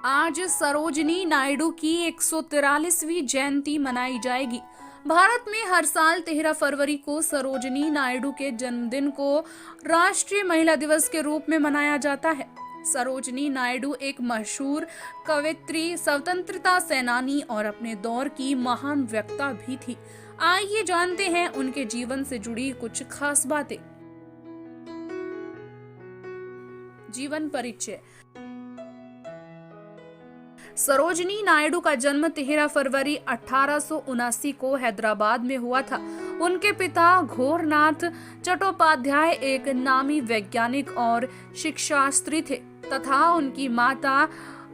आज सरोजिनी नायडू की 143वीं जयंती मनाई जाएगी। भारत में हर साल 13 फरवरी को सरोजिनी नायडू के जन्मदिन को राष्ट्रीय महिला दिवस के रूप में मनाया जाता है। सरोजिनी नायडू एक मशहूर कवयित्री, स्वतंत्रता सेनानी और अपने दौर की महान वक्ता भी थी। आइए जानते हैं उनके जीवन से जुड़ी कुछ खास बातें। जीवन परिचय। सरोजिनी नायडू का जन्म 13 फरवरी 1879 को हैदराबाद में हुआ था। उनके पिता घोरनाथ चट्टोपाध्याय एक नामी वैज्ञानिक और शिक्षाशास्त्री थे तथा उनकी माता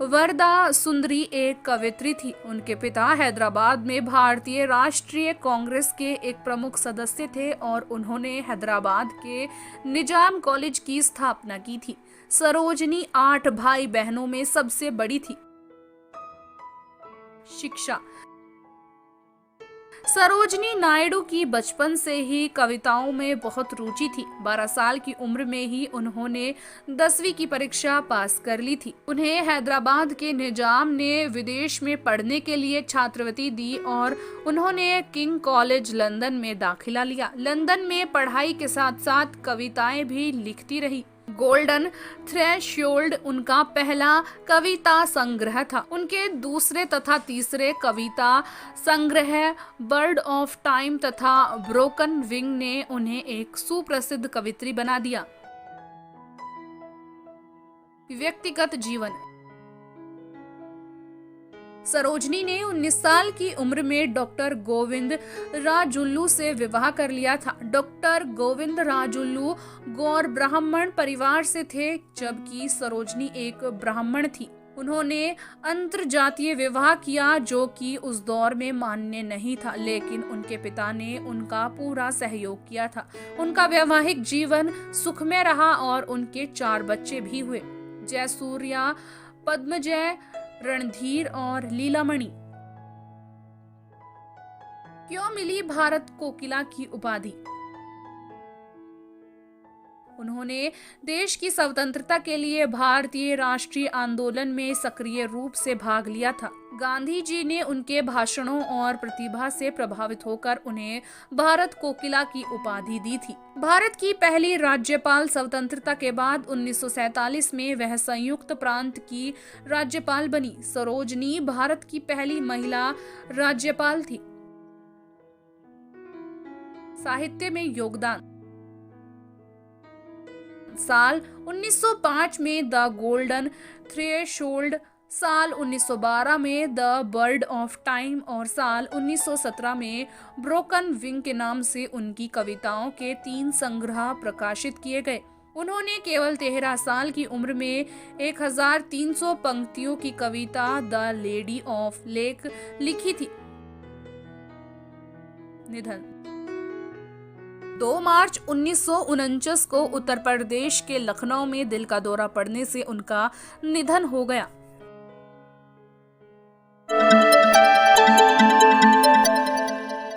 वरदा सुंदरी एक कवयित्री थी। उनके पिता हैदराबाद में भारतीय राष्ट्रीय कांग्रेस के एक प्रमुख सदस्य थे और उन्होंने हैदराबाद के निजाम कॉलेज की स्थापना की थी। सरोजिनी 8 भाई बहनों में सबसे बड़ी थी। शिक्षा। सरोजिनी नायडू की बचपन से ही कविताओं में बहुत रुचि थी। 12 साल की उम्र में ही उन्होंने 10वीं की परीक्षा पास कर ली थी। उन्हें हैदराबाद के निजाम ने विदेश में पढ़ने के लिए छात्रवृत्ति दी और उन्होंने किंग कॉलेज लंदन में दाखिला लिया। लंदन में पढ़ाई के साथ साथ कविताएं भी लिखती रही। गोल्डन थ्रेशोल्ड उनका पहला कविता संग्रह था। उनके दूसरे तथा तीसरे कविता संग्रह बर्ड ऑफ टाइम तथा ब्रोकन विंग ने उन्हें एक सुप्रसिद्ध कवयित्री बना दिया। व्यक्तिगत जीवन। सरोजिनी ने 19 साल की उम्र में डॉक्टर गोविंद राजुल्लू से विवाह कर लिया था। डॉक्टर गोविंद राजुल्लू गौर ब्राह्मण परिवार से थे, जबकि सरोजिनी एक ब्राह्मण थी। उन्होंने अंतरजातीय विवाह किया, जो कि उस दौर में मान्य नहीं था, लेकिन उनके पिता ने उनका पूरा सहयोग किया था। उनका वैवाहिक जीवन सुखमय रहा और उनके 4 बच्चे भी हुए। जयसूर्या, पद्मजय, रणधीर और लीलामणि। क्यों मिली भारत कोकिला की उपाधि? उन्होंने देश की स्वतंत्रता के लिए भारतीय राष्ट्रीय आंदोलन में सक्रिय रूप से भाग लिया था। गांधी जी ने उनके भाषणों और प्रतिभा से प्रभावित होकर उन्हें भारत कोकिला की उपाधि दी थी। भारत की पहली राज्यपाल स्वतंत्रता के बाद 1947 में वह संयुक्त प्रांत की राज्यपाल बनी। सरोजिनी भारत की पहली महिला राज्यपाल थी। साहित्य में योगदान। साल 1905 में द गोल्डन थ्रेशोल्ड, साल 1912 में द बर्ड ऑफ टाइम और साल 1917 में ब्रोकन विंग के नाम से उनकी कविताओं के 3 संग्रह प्रकाशित किए गए। उन्होंने केवल 13 साल की उम्र में 1300 पंक्तियों की कविता द लेडी ऑफ लेक लिखी थी। निधन। 2 मार्च 1949 को उत्तर प्रदेश के लखनऊ में दिल का दौरा पड़ने से उनका निधन हो गया।